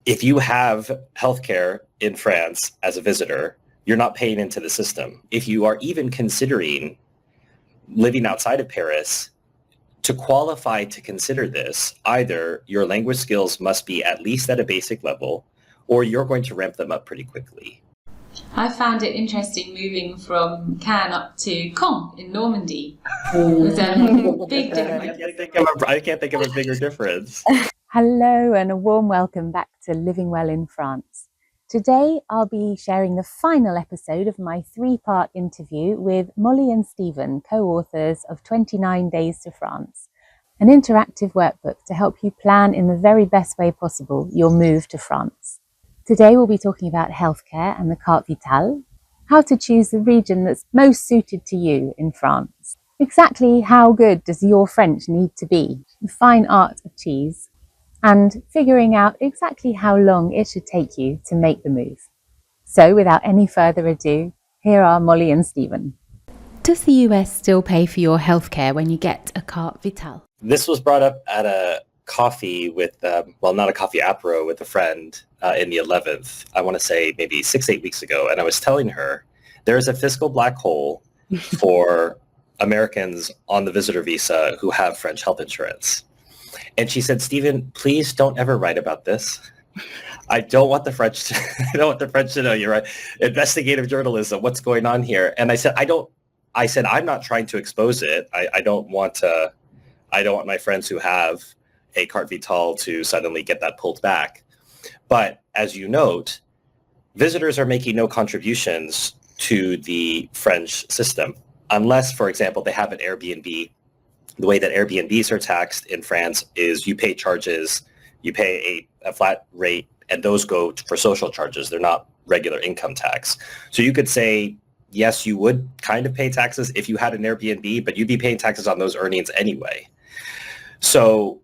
if you have healthcare in France as a visitor, you're not paying into the system. If you are even considering living outside of Paris, to qualify to consider this, either your language skills must be at least at a basic level, or you're going to ramp them up pretty quickly. I found it interesting moving from Cannes up to Caen in Normandy. It was a big difference. I can't think of a bigger difference. Hello and a warm welcome back to Living Well in France. Today I'll be sharing the final episode of my 3-part interview with Molly and Stephen, co-authors of 29 Days to France, an interactive workbook to help you plan in the very best way possible your move to France. Today we'll be talking about healthcare and the carte vitale, how to choose the region that's most suited to you in France, exactly how good does your French need to be, the fine art of cheese, and figuring out exactly how long it should take you to make the move. So without any further ado, here are Molly and Stephen. Does the US still pay for your healthcare when you get a carte vitale? This was brought up at a coffee with, not a coffee, apéro with a friend in the 11th, I want to say maybe 6-8 weeks ago. And I was telling her there is a fiscal black hole for Americans on the visitor visa who have French health insurance. And she said, Stephen, please don't ever write about this. I don't want the French to know. You're right. Investigative journalism. What's going on here? And I said, I'm not trying to expose it. I don't want my friends who have a carte vitale to suddenly get that pulled back. But as you note, visitors are making no contributions to the French system unless, for example, they have an Airbnb. The way that Airbnbs are taxed in France is you pay charges, you pay a flat rate, and those go for social charges. They're not regular income tax. So you could say, yes, you would kind of pay taxes if you had an Airbnb, but you'd be paying taxes on those earnings anyway. So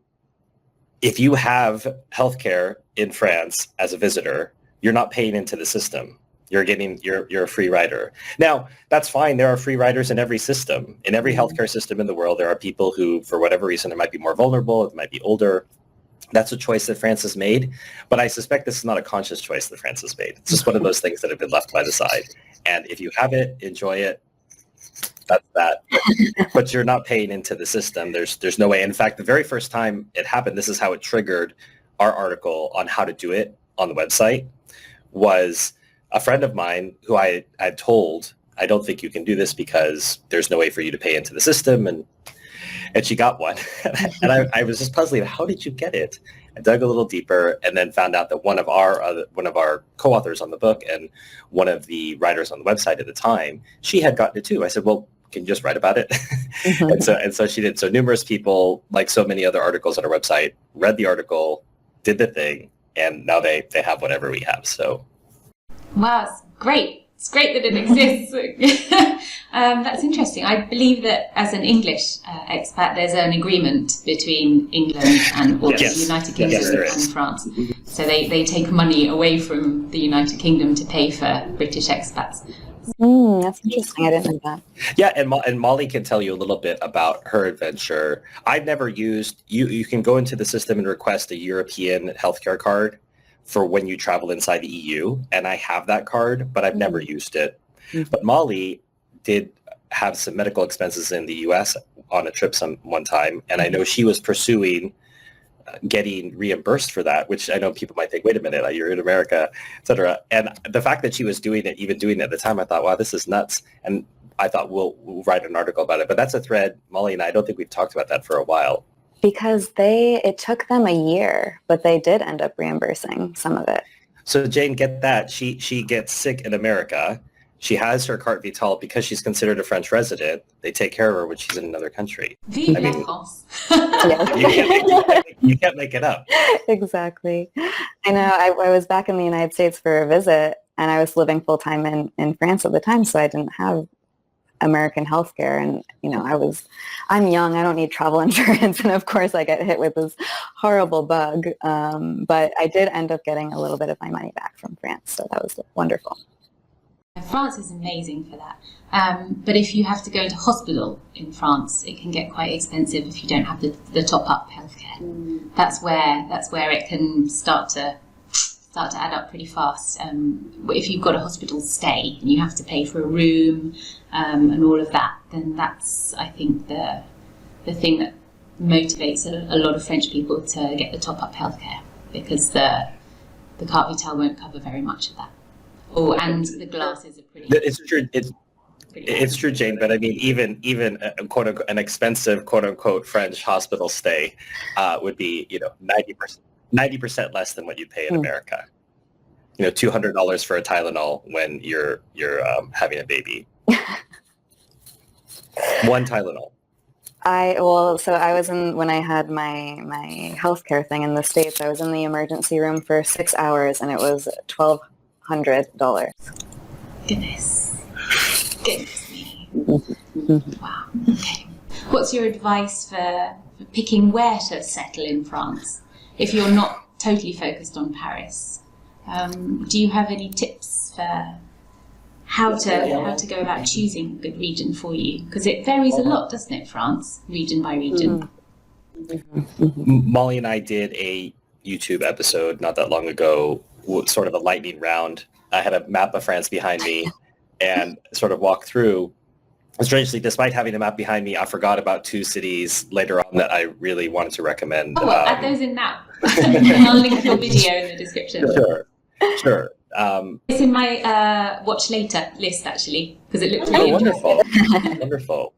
if you have healthcare in France as a visitor, you're not paying into the system. You're a free rider. Now, that's fine. There are free riders in every system. In every healthcare system in the world, there are people who, for whatever reason, it might be more vulnerable, it might be older. That's a choice that France has made. But I suspect this is not a conscious choice that France has made. It's just one of those things that have been left by the side. And if you have it, enjoy it. That's that. But you're not paying into the system. There's no way. In fact, the very first time it happened, this is how it triggered our article on how to do it on the website, was a friend of mine who I had told, I don't think you can do this because there's no way for you to pay into the system. And she got one. And I was just puzzling, how did you get it? I dug a little deeper and then found out that one of our co-authors on the book and one of the writers on the website at the time, she had gotten it too. I said, well, can you just write about it? and so she did. So numerous people, like so many other articles on our website, read the article, did the thing, and now they have whatever we have. So. Wow, it's great. It's great that it exists. That's interesting. I believe that as an English expat, there's an agreement between England and the United Kingdom and France. So they take money away from the United Kingdom to pay for British expats. That's interesting. I didn't know that. Yeah, and Molly can tell you a little bit about her adventure. I've never used, you can go into the system and request a European healthcare card for when you travel inside the EU, and I have that card, but I've never used it. But Molly did have some medical expenses in the US on a trip one time, and I know she was pursuing getting reimbursed for that, which I know people might think, wait a minute, you're in America, et cetera. And the fact that she was doing it at the time, I thought, wow, this is nuts. And I thought we'll write an article about it. But that's a thread, Molly and I don't think we've talked about that for a while. Because it took them a year, but they did end up reimbursing some of it. So Jane, get that. She gets sick in America. She has her carte vitale because she's considered a French resident. They take care of her when she's in another country. Vive la France. You can't make it up. Exactly. I know. I was back in the United States for a visit, and I was living full-time in France at the time, so I didn't have American healthcare. And, I'm young, I don't need travel insurance. And of course I get hit with this horrible bug. But I did end up getting a little bit of my money back from France. So that was wonderful. France is amazing for that. But if you have to go into hospital in France, it can get quite expensive if you don't have the top-up healthcare. That's where it can start to start to add up pretty fast. If you've got a hospital stay and you have to pay for a room and all of that, then that's, I think, the thing that motivates a lot of French people to get the top-up healthcare, because the carte vitale won't cover very much of that. Oh, and the glasses are pretty... It's true. It's true, Jane, but I mean, even quote unquote, an expensive quote unquote French hospital stay would be 90% less than what you pay in America. $200 for a Tylenol when you're having a baby. One Tylenol. So I was when I had my healthcare thing in the States, I was in the emergency room for 6 hours, and it was $1,200. Goodness me. Wow. Okay. What's your advice for picking where to settle in France if you're not totally focused on Paris? Do you have any tips for how to go about choosing a good region for you? Because it varies a lot, doesn't it, France, region by region? Molly and I did a YouTube episode not that long ago, sort of a lightning round. I had a map of France behind me and sort of walked through. Strangely, despite having a map behind me, I forgot about 2 cities later on that I really wanted to recommend. Oh, well, add those in now. I'll link your video in the description. Sure. It's in my watch later list, actually, because it looked really Wonderful.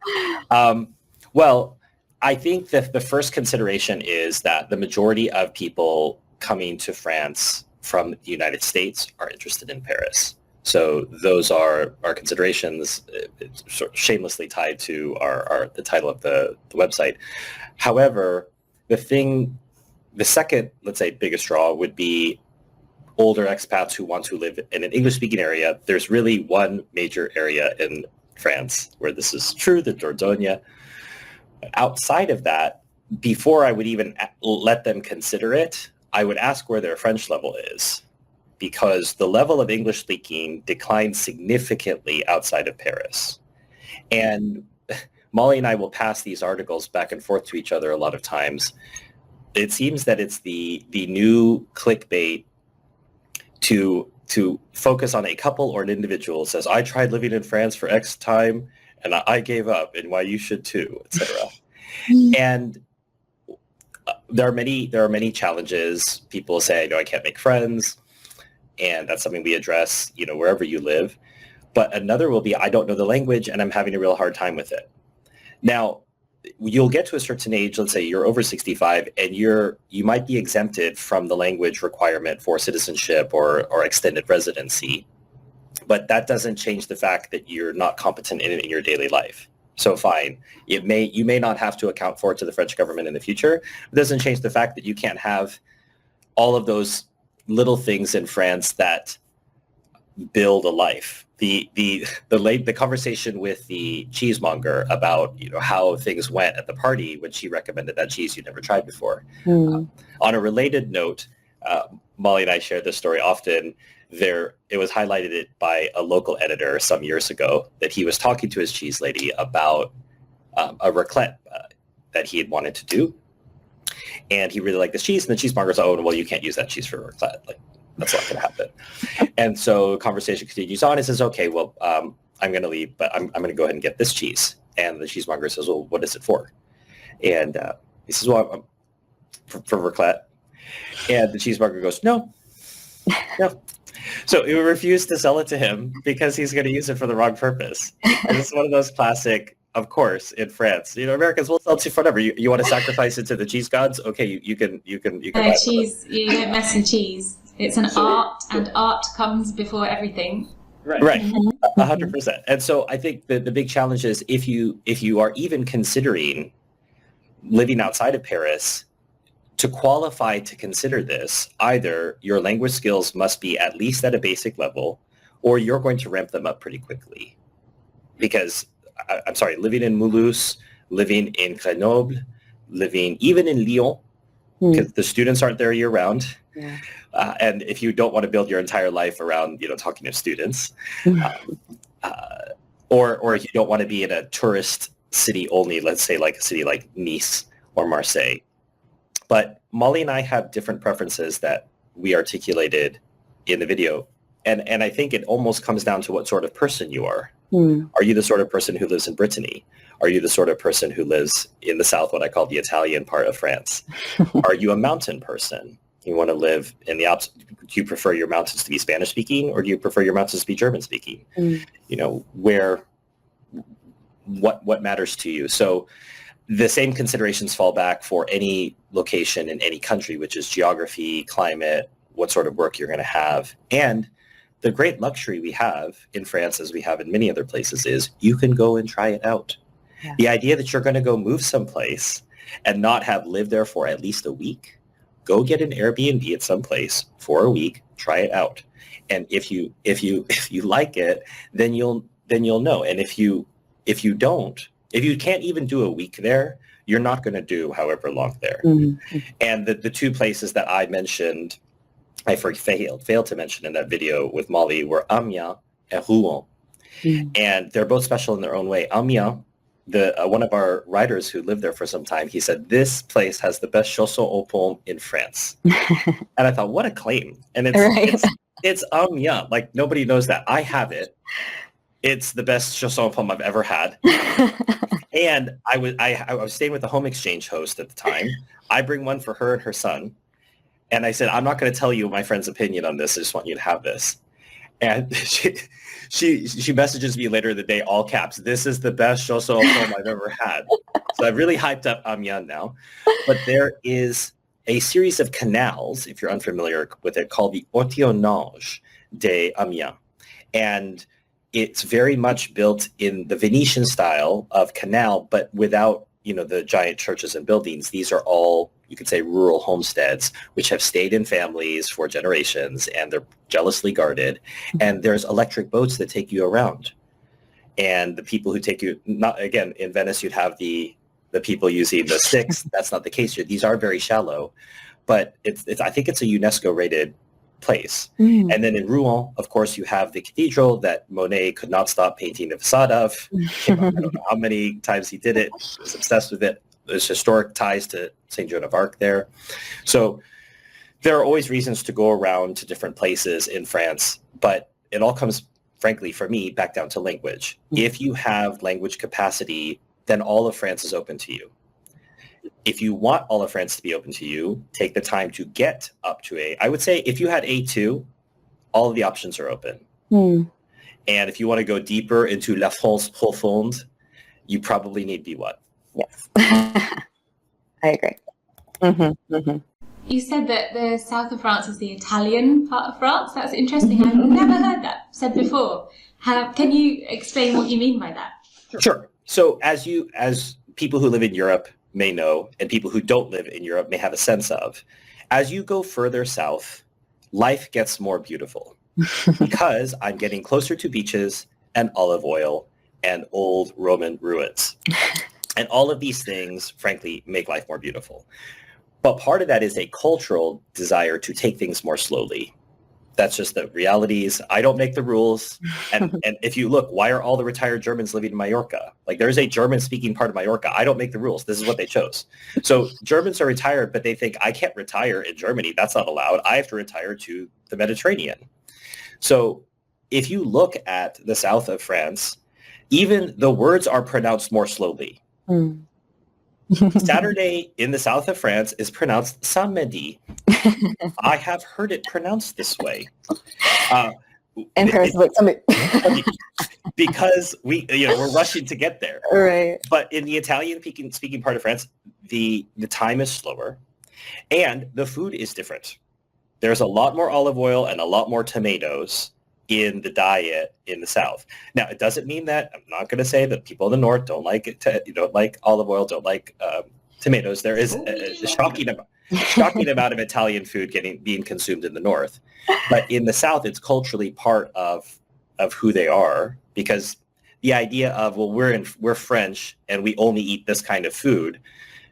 Well, I think that the first consideration is that the majority of people coming to France from the United States are interested in Paris. So those are our considerations, sort of shamelessly tied to the title of the website. However, the second, let's say, biggest draw would be older expats who want to live in an English-speaking area. There's really one major area in France where this is true, the Dordogne. Outside of that, before I would even let them consider it, I would ask where their French level is, because the level of English speaking declines significantly outside of Paris. And Molly and I will pass these articles back and forth to each other a lot of times. It seems that it's the new clickbait to focus on a couple or an individual says, I tried living in France for X time and I gave up, and why you should too, etc. And there are many challenges. People say, I can't make friends. And that's something we address, wherever you live. But another will be, I don't know the language and I'm having a real hard time with it. Now, you'll get to a certain age, let's say you're over 65, and you might be exempted from the language requirement for citizenship or extended residency. But that doesn't change the fact that you're not competent in it in your daily life. So fine, you may not have to account for it to the French government in the future. It doesn't change the fact that you can't have all of those little things in France that build a life. The conversation with the cheesemonger about how things went at the party when she recommended that cheese you never tried before. On a related note, Molly and I share this story often. It was highlighted by a local editor some years ago that he was talking to his cheese lady about a raclette that he had wanted to do. And he really liked this cheese, and the cheesemonger's like, oh, well, you can't use that cheese for raclette. Like, that's not going to happen. And so the conversation continues on. He says, okay, well, I'm going to leave, but I'm going to go ahead and get this cheese. And the cheesemonger says, well, what is it for? And he says, well, for raclette. And the cheesemonger goes, no. So he refused to sell it to him because he's going to use it for the wrong purpose. And it's one of those classic, of course, in France, Americans will sell it for whatever. You want to sacrifice it to the cheese gods? Okay, you can. Cheese, you don't mess with cheese. It's an art, and art comes before everything. Right, 100%. And so I think the big challenge is if you are even considering living outside of Paris, to qualify to consider this, either your language skills must be at least at a basic level, or you're going to ramp them up pretty quickly. Because, I'm sorry, living in Mulhouse, living in Grenoble, living even in Lyon, because the students aren't there year round. Yeah. And if you don't want to build your entire life around, talking to students, or if you don't want to be in a tourist city only, let's say like a city like Nice or Marseille. But Molly and I have different preferences that we articulated in the video. And I think it almost comes down to what sort of person you are. Mm. Are you the sort of person who lives in Brittany? Are you the sort of person who lives in the south, what I call the Italian part of France? Are you a mountain person? You want to live in the Alps? Do you prefer your mountains to be Spanish speaking, or do you prefer your mountains to be German speaking? Mm. You know, what matters to you? So the same considerations fall back for any location in any country, which is geography, climate, what sort of work you're going to have. And the great luxury we have in France, as we have in many other places, is you can go and try it out. Yeah. The idea that you're going to go move someplace and not have lived there for at least a week, go get an Airbnb at some place for a week, try it out. And if you like it, then you'll know. And if you don't, if you can't even do a week there, you're not going to do however long there. Mm-hmm. And the two places that I mentioned, I failed to mention in that video with Molly, were Amiens and Rouen. Mm-hmm. And they're both special in their own way. Amiens, one of our writers who lived there for some time, he said, this place has the best chausson aux pommes in France. And I thought, what a claim. And it's Amiens. Like, nobody knows that. I have it. It's the best chausson aux pommes I've ever had. And I was staying with the home exchange host at the time. I bring one for her and her son. And I said, I'm not going to tell you my friend's opinion on this. I just want you to have this. And she messages me later in the day, all caps, this is the best chausson aux pommes I've ever had. So I've really hyped up Amiens now. But there is a series of canals, if you're unfamiliar with it, called the Ortillonnage de Amiens. And it's very much built in the Venetian style of canal, but without, the giant churches and buildings. These are all, you could say, rural homesteads, which have stayed in families for generations, and they're jealously guarded. And there's electric boats that take you around. And the people who take you, not again, in Venice, you'd have the people using the sticks. That's not the case here. These are very shallow, but it's I think it's a UNESCO rated place. Mm. And then in Rouen, of course, you have the cathedral that Monet could not stop painting the facade of. I don't know how many times he did it. He was obsessed with it. There's historic ties to St. Joan of Arc there. So there are always reasons to go around to different places in France, but it all comes, frankly, for me, back down to language. Mm. If you have language capacity, then all of France is open to you. If you want all of France to be open to you, take the time to get up to I would say if you had A2, all of the options are open. Mm. And if you want to go deeper into La France profonde, you probably need B1. Yes. I agree. Mm-hmm. Mm-hmm. You said that the south of France is the Italian part of France. That's interesting. I've never heard that said before. Can you explain what you mean by that? Sure. So as people who live in Europe may know, and people who don't live in Europe may have a sense of, as you go further south, life gets more beautiful because I'm getting closer to beaches and olive oil and old Roman ruins. And all of these things, frankly, make life more beautiful. But part of that is a cultural desire to take things more slowly. That's just the realities. I don't make the rules. And if you look, why are all the retired Germans living in Mallorca? Like, there's a German-speaking part of Mallorca. I don't make the rules. This is what they chose. So Germans are retired, but they think, I can't retire in Germany. That's not allowed. I have to retire to the Mediterranean. So if you look at the south of France, even the words are pronounced more slowly. Mm. Saturday in the south of France is pronounced samedi. I have heard it pronounced this way. In Paris, because we're rushing to get there. Right. But in the Italian speaking part of France, the time is slower, and the food is different. There's a lot more olive oil and a lot more tomatoes in the diet in the south. Now, it doesn't mean that I'm not going to say that people in the north don't like it. Don't like olive oil, don't like tomatoes. There is a shocking amount of Italian food being consumed in the north, but in the south, it's culturally part of who they are, because the idea of, well, we're French and we only eat this kind of food.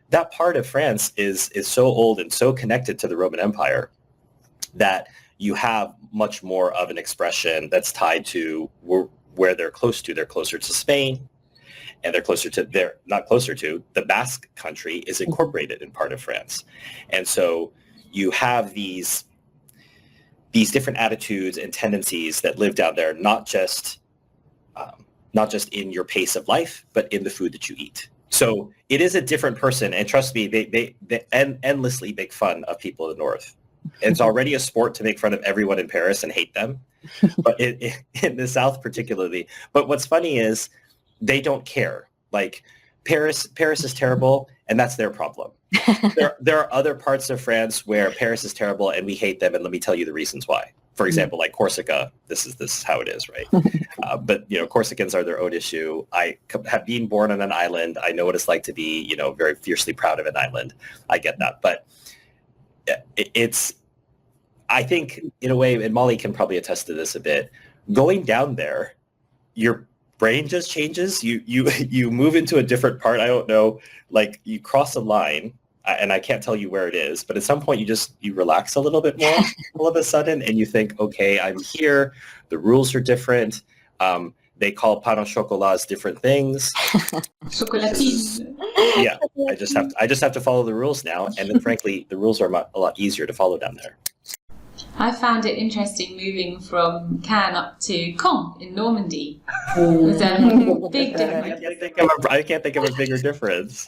That part of France is so old and so connected to the Roman Empire that you have much more of an expression that's tied to where they're close to. They're closer to Spain, and the Basque country is incorporated in part of France. And so you have these these different attitudes and tendencies that live down there, not just in your pace of life, but in the food that you eat. So it is a different person, and trust me, they endlessly make fun of people in the north. It's already a sport to make fun of everyone in Paris and hate them, but in the south particularly. But what's funny is they don't care. Like Paris is terrible, and that's their problem. There are other parts of France where Paris is terrible and we hate them, and let me tell you the reasons why. For example, like Corsica, this is how it is, right? But Corsicans are their own issue. I have been born on an island. I know what it's like to be, very fiercely proud of an island. I get that, but I think in a way, and Molly can probably attest to this a bit. Going down there, your brain just changes. You move into a different part. I don't know, like you cross a line. And I can't tell you where it is, but at some point you relax a little bit more all of a sudden, and you think, okay, I'm here. The rules are different. They call pain au chocolat different things. Chocolatine. Yeah, I just have to follow the rules now, and then frankly, the rules are a lot easier to follow down there. I found it interesting moving from Cannes up to Caen in Normandy. It was a big difference. I can't think of a bigger difference.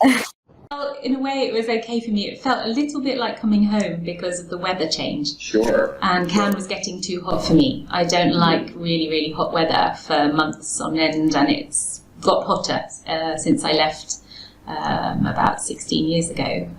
Well, in a way, it was okay for me. It felt a little bit like coming home because of the weather change. Sure. And Cannes was getting too hot for me. I don't like really, really hot weather for months on end, and it's got hotter since I left about 16 years ago.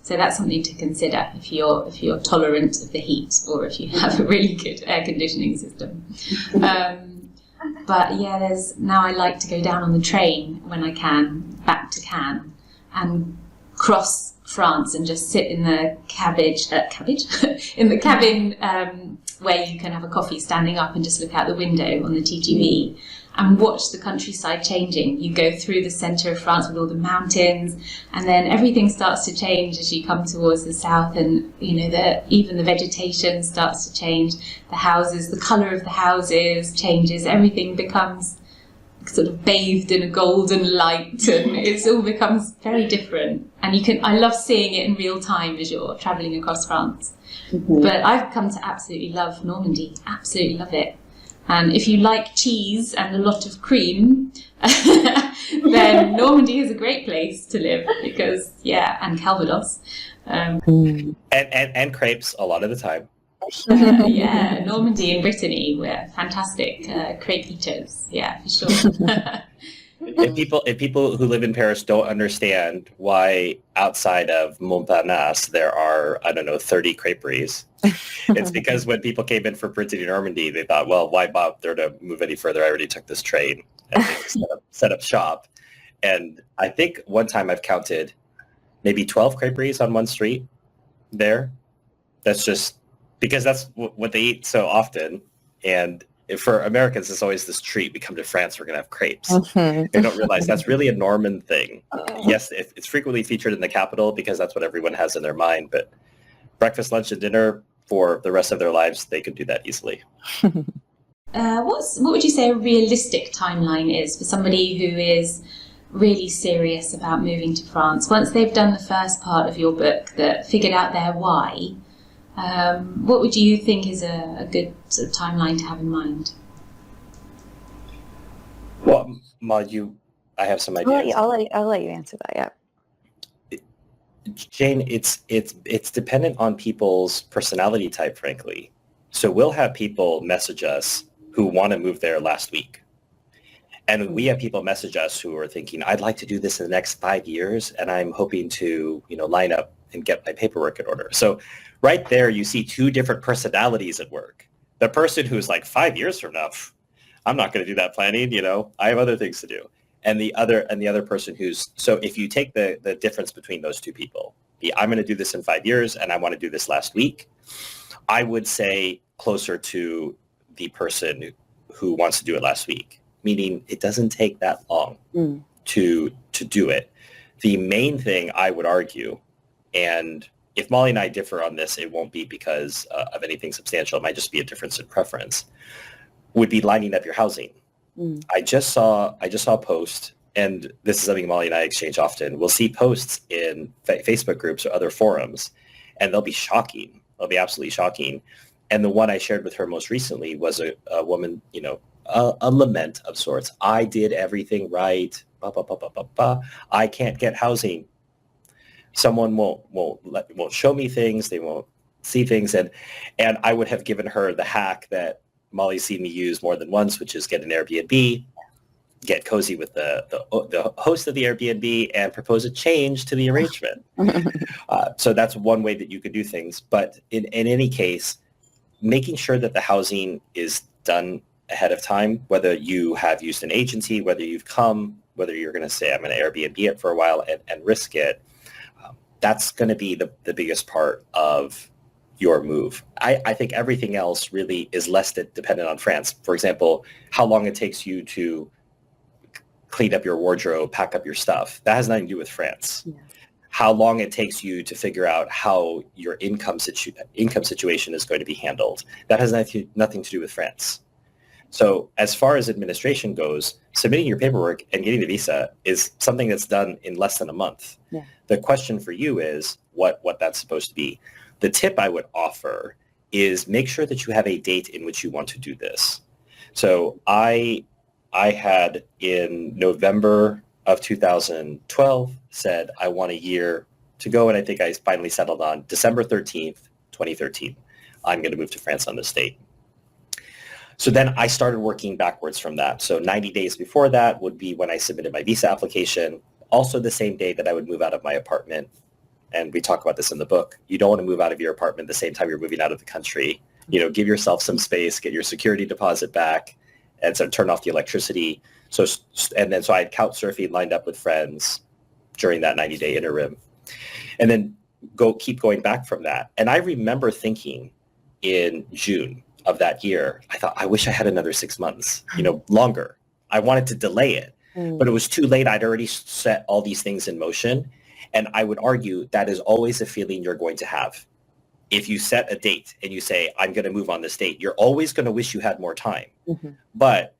So that's something to consider if you're tolerant of the heat, or if you have a really good air conditioning system. But yeah, now I like to go down on the train when I can back to Cannes and cross France and just sit in the in the cabin where you can have a coffee standing up and just look out the window on the TGV and watch the countryside changing. You go through the centre of France with all the mountains, and then everything starts to change as you come towards the south, and even the vegetation starts to change. The houses, the colour of the houses changes. Everything becomes sort of bathed in a golden light, and it all becomes very different. And I love seeing it in real time as you're travelling across France. Mm-hmm. But I've come to absolutely love Normandy. Absolutely love it. And if you like cheese and a lot of cream, then Normandy is a great place to live because, and Calvados. And crepes a lot of the time. Normandy and Brittany were fantastic crepe eaters. Yeah, for sure. If people who live in Paris don't understand why outside of Montparnasse there are, 30 creperies, it's because when people came in for Brittany and Normandy, they thought, well, why bother to move any further? I already took this train, and they set up shop. And I think one time I've counted maybe 12 creperies on one street there. That's just because that's what they eat so often. And for Americans, it's always this treat. We come to France, we're going to have crepes. Mm-hmm. They don't realize that's really a Norman thing. Yes, it's frequently featured in the capital because that's what everyone has in their mind. But breakfast, lunch, and dinner for the rest of their lives, they could do that easily. What would you say a realistic timeline is for somebody who is really serious about moving to France? Once they've done the first part of your book, that figured out their why, what would you think is a good sort of timeline to have in mind? Well, I have some ideas. I'll let you answer that. Yeah. Jane, it's dependent on people's personality type, frankly. So we'll have people message us who want to move there last week. And we have people message us who are thinking, I'd like to do this in the next 5 years, and I'm hoping to, line up and get my paperwork in order. So right there, you see two different personalities at work. The person who's like 5 years from now, I'm not going to do that planning, I have other things to do. And the other person who's, so if you take the difference between those two people, I'm going to do this in 5 years and I want to do this last week, I would say closer to the person who wants to do it last week, meaning it doesn't take that long to do it. The main thing I would argue, and if Molly and I differ on this, it won't be because of anything substantial. It might just be a difference in preference, would be lining up your housing. I just saw a post, and this is something Molly and I exchange often. We'll see posts in Facebook groups or other forums, and they'll be shocking. They'll be absolutely shocking. And the one I shared with her most recently was a woman, a lament of sorts. I did everything right. Bah, bah, bah, bah, bah, bah. I can't get housing. Someone won't show me things. They won't see things. And I would have given her the hack that Molly's seen me use more than once, which is get an Airbnb, get cozy with the host of the Airbnb, and propose a change to the arrangement. So that's one way that you could do things. But in any case, making sure that the housing is done ahead of time, whether you have used an agency, whether you've come, whether you're going to say, I'm going to Airbnb it for a while and risk it, that's going to be the biggest part of your move. I think everything else really is less dependent on France. For example, how long it takes you to clean up your wardrobe, pack up your stuff. That has nothing to do with France. Yeah. How long it takes you to figure out how your income situation is going to be handled. That has nothing to do with France. So as far as administration goes, submitting your paperwork and getting the visa is something that's done in less than a month. Yeah. The question for you is what that's supposed to be. The tip I would offer is make sure that you have a date in which you want to do this. So I had in November of 2012 said I want a year to go, and I think I finally settled on December 13th, 2013. I'm going to move to France on this date. So then I started working backwards from that. So 90 days before that would be when I submitted my visa application. Also the same day that I would move out of my apartment. And we talk about this in the book. You don't want to move out of your apartment the same time you're moving out of the country. Give yourself some space, get your security deposit back, and so turn off the electricity. So I had couch surfing lined up with friends during that 90-day interim. And then keep going back from that. And I remember thinking in June of that year, I thought, I wish I had another 6 months, longer. I wanted to delay it, but it was too late. I'd already set all these things in motion. And I would argue that is always a feeling you're going to have. If you set a date and you say, I'm going to move on this date, you're always going to wish you had more time. Mm-hmm. But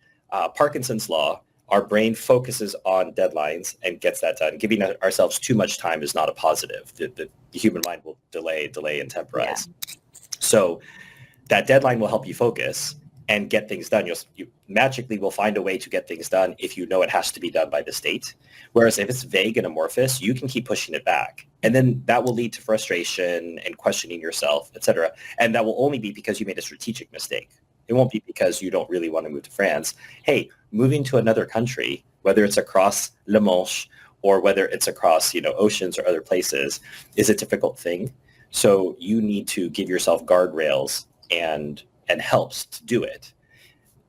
Parkinson's law, our brain focuses on deadlines and gets that done. Giving ourselves too much time is not a positive. The human mind will delay, and temporize. Yeah. So that deadline will help you focus and get things done. You magically will find a way to get things done if you know it has to be done by this date. Whereas if it's vague and amorphous, you can keep pushing it back. And then that will lead to frustration and questioning yourself, et cetera. And that will only be because you made a strategic mistake. It won't be because you don't really want to move to France. Hey, moving to another country, whether it's across La Manche or whether it's across, oceans or other places, is a difficult thing. So you need to give yourself guardrails and helps to do it,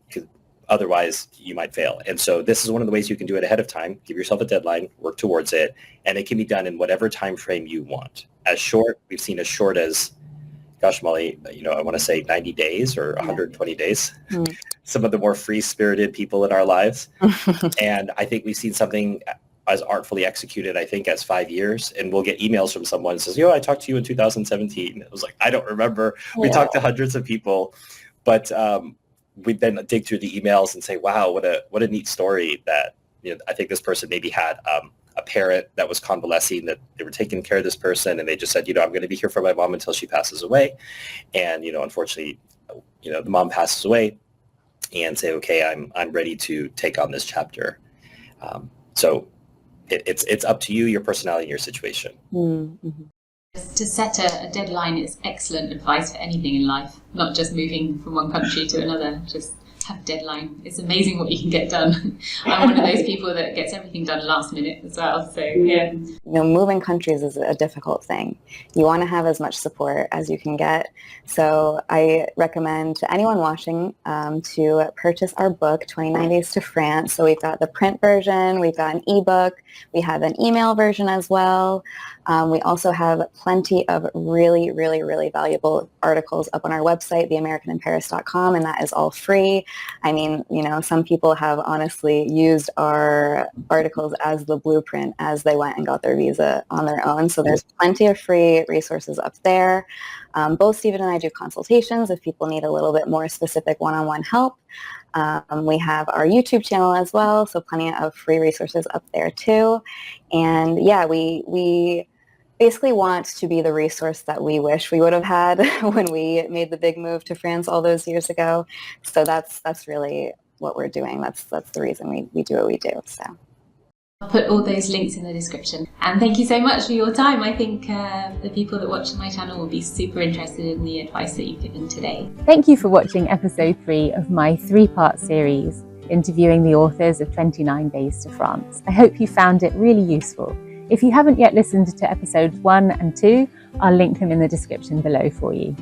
because otherwise you might fail. And so this is one of the ways you can do it ahead of time. Give yourself a deadline, work towards it, and it can be done in whatever time frame you want. We've seen as short as, gosh, Molly, I want to say 90 days or 120 days. Mm. Some of the more free-spirited people in our lives. And I think we've seen something as artfully executed, I think, as 5 years. And we'll get emails from someone who says, I talked to you in 2017. It was like, I don't remember. Yeah. We talked to hundreds of people, but we then dig through the emails and say, wow, what a neat story that, I think this person maybe had a parent that was convalescing, that they were taking care of this person. And they just said, I'm going to be here for my mom until she passes away. And, unfortunately, the mom passes away, and say, okay, I'm ready to take on this chapter. So it's up to you, your personality, and your situation. Mm-hmm. To set a deadline is excellent advice for anything in life, not just moving from one country to another. Just have a deadline. It's amazing what you can get done. I'm one of those people that gets everything done last minute as well. So yeah. Moving countries is a difficult thing. You want to have as much support as you can get. So I recommend to anyone watching to purchase our book, 29 Days to France. So we've got the print version, we've got an ebook, we have an email version as well. We also have plenty of really, really, really valuable articles up on our website, theamericaninparis.com, and that is all free. I mean, some people have honestly used our articles as the blueprint as they went and got their visa on their own. So there's plenty of free resources up there. Both Stephen and I do consultations if people need a little bit more specific one-on-one help. We have our YouTube channel as well, so plenty of free resources up there too. And yeah, we basically want to be the resource that we wish we would have had when we made the big move to France all those years ago. So that's really what we're doing. That's the reason we do what we do. So I'll put all those links in the description. And thank you so much for your time. I think the people that watch my channel will be super interested in the advice that you've given today. Thank you for watching episode 3 of my 3-part series interviewing the authors of 29 Days to France. I hope you found it really useful. If you haven't yet listened to episodes 1 and 2, I'll link them in the description below for you.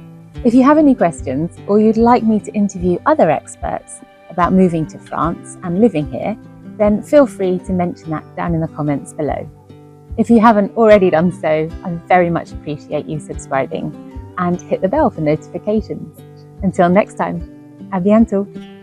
If you have any questions or you'd like me to interview other experts about moving to France and living here, then feel free to mention that down in the comments below. If you haven't already done so, I very much appreciate you subscribing and hit the bell for notifications. Until next time, à bientôt!